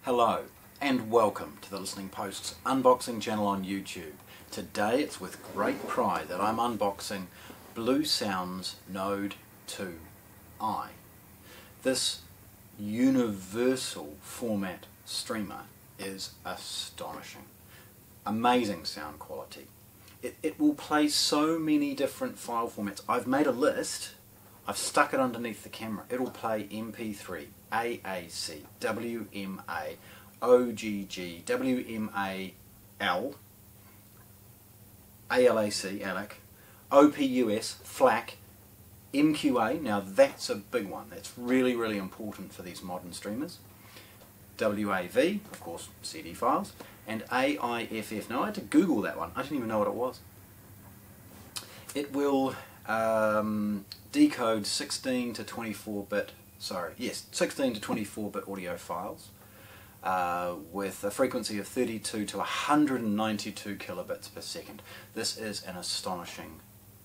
Hello and welcome to the Listening Post's unboxing channel on YouTube. Today it's with great pride that I'm unboxing Bluesound's Node 2i. This universal format streamer is astonishing. Amazing sound quality. It will play so many different file formats. I've made a list. I've stuck it underneath the camera. It'll play MP3, AAC, WMA, OGG, WMAL, ALAC, ALAC, OPUS, FLAC, MQA. Now that's a big one. That's really, really important for these modern streamers. WAV, of course, CD files, and AIFF. Now I had to Google that one. I didn't even know what it was. It will decode 16 to 24-bit, 16 to 24-bit audio files with a frequency of 32 to 192 kilobits per second. This is an astonishing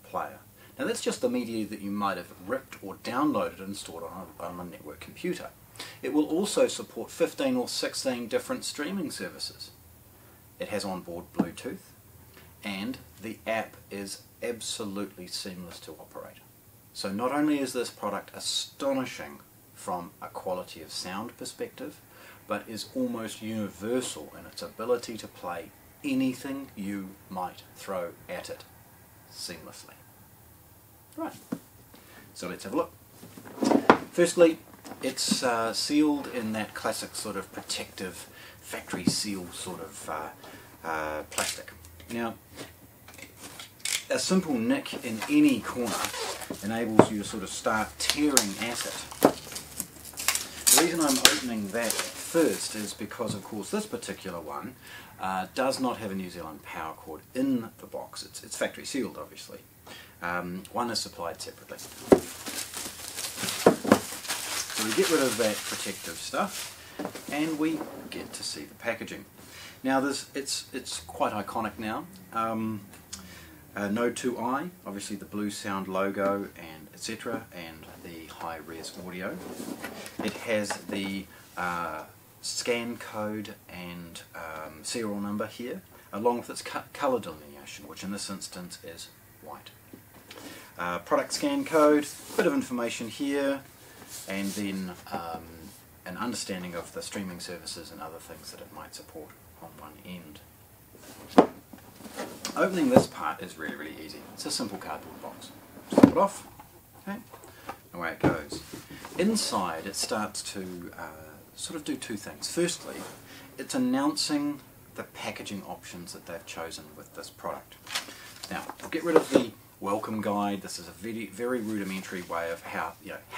player. Now that's just the media that you might have ripped or downloaded and stored on a network computer. It will also support 15 or 16 different streaming services. It has onboard Bluetooth, and the app is absolutely seamless to operate. So not only is this product astonishing from a quality of sound perspective, but is almost universal in its ability to play anything you might throw at it seamlessly. Right, so let's have a look. Firstly, it's sealed in that classic sort of protective factory seal sort of plastic. Now, a simple nick in any corner enables you to sort of start tearing at it. The reason I'm opening that first is because, of course, this particular one does not have a New Zealand power cord in the box. It's factory sealed, obviously. One is supplied separately. So we get rid of that protective stuff and we get to see the packaging. Now it's quite iconic now. Node 2i, obviously the Bluesound logo and etc., and the high-res audio. It has the scan code and serial number here, along with its colour delineation, which in this instance is white. Product scan code, bit of information here, and then an understanding of the streaming services and other things that it might support on one end. Opening this part is really, really easy. It's a simple cardboard box. Just pop it off, okay, and away it goes. Inside it starts to sort of do two things. Firstly, it's announcing the packaging options that they've chosen with this product. Now, we'll get rid of the welcome guide. This is a very, very rudimentary way of how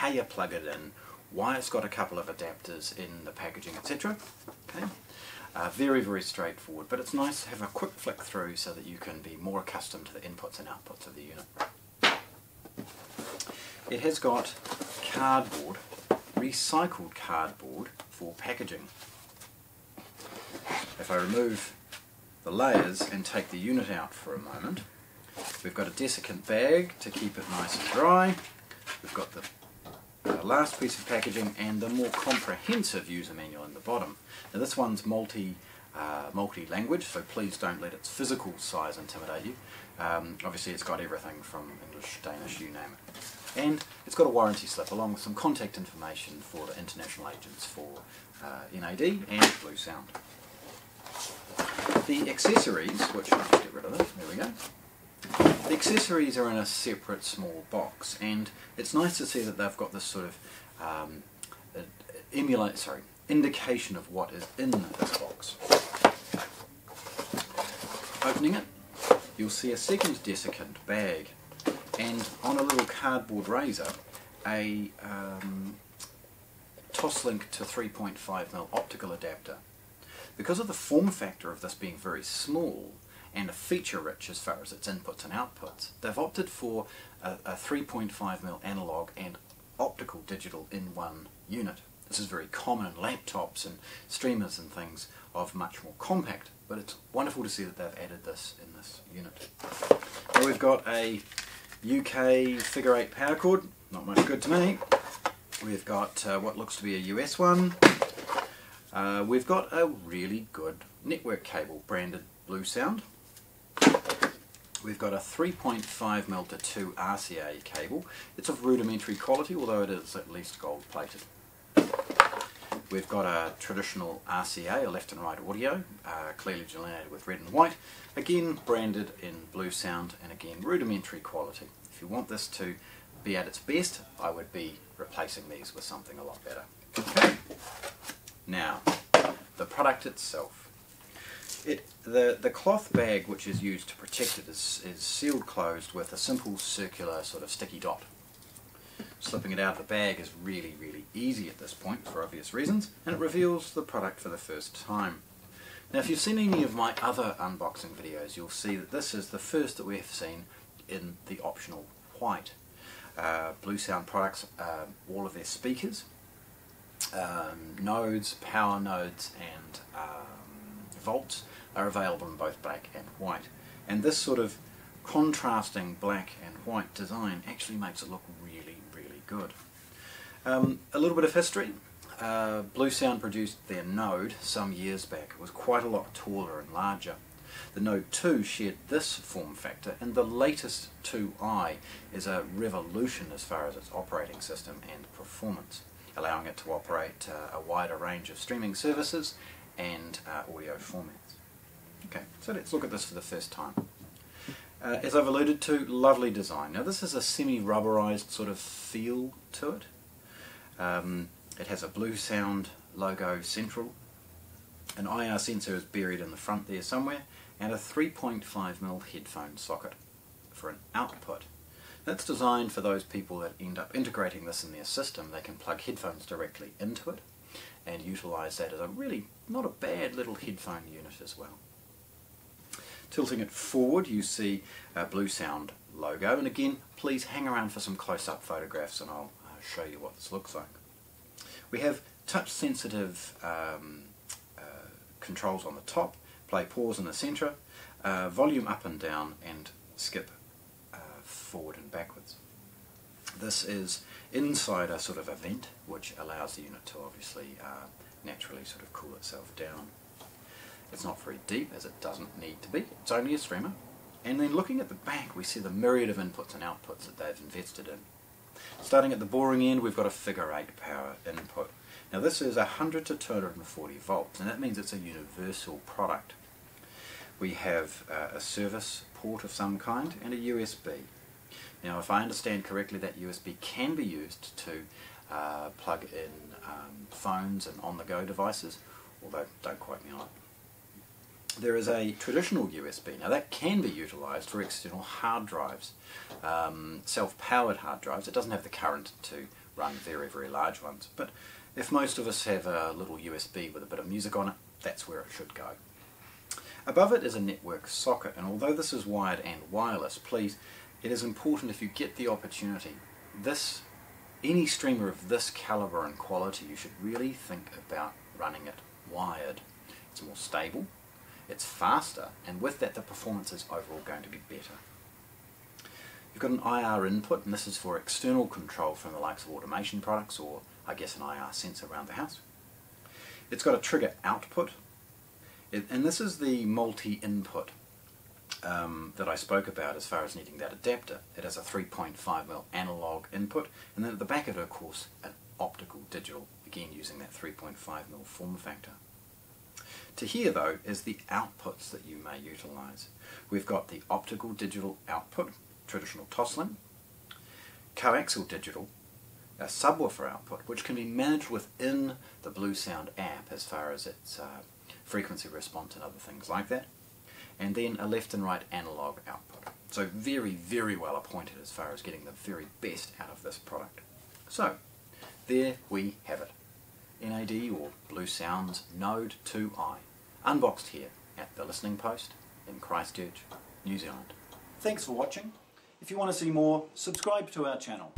you plug it in, why it's got a couple of adapters in the packaging, etc. Okay. Very, very straightforward, but it's nice to have a quick flick through so that you can be more accustomed to the inputs and outputs of the unit. It has got cardboard, recycled cardboard for packaging. If I remove the layers and take the unit out for a moment, we've got a desiccant bag to keep it nice and dry. We've got the last piece of packaging and the more comprehensive user manual in the bottom. Now this one's multi-language, so please don't let its physical size intimidate you. Obviously it's got everything from English, Danish, you name it. And it's got a warranty slip along with some contact information for the international agents for NAD and Bluesound. The accessories, which I'll just get rid of it, there we go. The accessories are in a separate small box, and it's nice to see that they've got this sort of indication of what is in this box. Opening it, you'll see a second desiccant bag, and on a little cardboard razor, a Toslink to 3.5mm optical adapter. Because of the form factor of this being very small, and feature-rich as far as its inputs and outputs, they've opted for a 3.5mm analog and optical digital in one unit. This is very common in laptops and streamers and things of much more compact, but it's wonderful to see that they've added this in this unit. Now we've got a UK figure 8 power cord, not much good to me. We've got what looks to be a US one, We've got a really good network cable branded Bluesound. We've got a 3.5mm to 2 RCA cable. It's of rudimentary quality, although it is at least gold plated. We've got a traditional RCA, a left and right audio, clearly delineated with red and white, again branded in Bluesound, and again rudimentary quality. If you want this to be at its best, I would be replacing these with something a lot better. Okay, now the product itself. The cloth bag which is used to protect it is sealed closed with a simple circular sort of sticky dot. Slipping it out of the bag is really easy at this point for obvious reasons, and it reveals the product for the first time. Now if you've seen any of my other unboxing videos, you'll see that this is the first that we have seen in the optional white. Bluesound products, all of their speakers, nodes, power nodes and volts are available in both black and white, and this sort of contrasting black and white design actually makes it look really good. A little bit of history. Bluesound produced their Node some years back. It was quite a lot taller and larger. The Node 2 shared this form factor, and the latest 2i is a revolution as far as its operating system and performance, allowing it to operate a wider range of streaming services and audio formats. Okay, so let's look at this for the first time. As I've alluded to, lovely design. Now this is a semi-rubberized sort of feel to it. It has a Bluesound logo central, an IR sensor is buried in the front there somewhere, and a 3.5mm headphone socket for an output. That's designed for those people that end up integrating this in their system. They can plug headphones directly into it and utilize that as a really not a bad little headphone unit as well. Tilting it forward, you see a Bluesound logo, and again please hang around for some close-up photographs and I'll show you what this looks like. We have touch sensitive controls on the top, play pause in the centre, volume up and down, and skip forward and backwards. This is inside a sort of a vent which allows the unit to obviously naturally sort of cool itself down. It's not very deep, as it doesn't need to be. It's only a streamer. And then looking at the back, we see the myriad of inputs and outputs that they've invested in. Starting at the boring end, we've got a figure 8 power input. Now this is 100 to 240 volts, and that means it's a universal product. We have a service port of some kind and a USB. Now if I understand correctly, that USB can be used to plug in phones and on-the-go devices, although don't quote me on it. There is a traditional USB. Now that can be utilised for external hard drives, self-powered hard drives. It doesn't have the current to run very large ones, but if most of us have a little USB with a bit of music on it, that's where it should go. Above it is a network socket, and although this is wired and wireless, please, it is important if you get the opportunity, any streamer of this calibre and quality, you should really think about running it wired. It's more stable, it's faster, and with that the performance is overall going to be better. You've got an IR input, and this is for external control from the likes of automation products, or I guess an IR sensor around the house. It's got a trigger output, and this is the multi-input that I spoke about as far as needing that adapter. It has a 3.5mm analog input, and then at the back of it, of course, an optical digital, again using that 3.5mm form factor. To here though is the outputs that you may utilise. We've got the optical digital output, traditional Toslink, coaxial digital, a subwoofer output which can be managed within the Bluesound app as far as its frequency response and other things like that, and then a left and right analog output. So very well appointed as far as getting the very best out of this product. So there we have it. NAD or Bluesound's Node 2i, unboxed here at the Listening Post in Christchurch, New Zealand. Thanks for watching. If you want to see more, subscribe to our channel.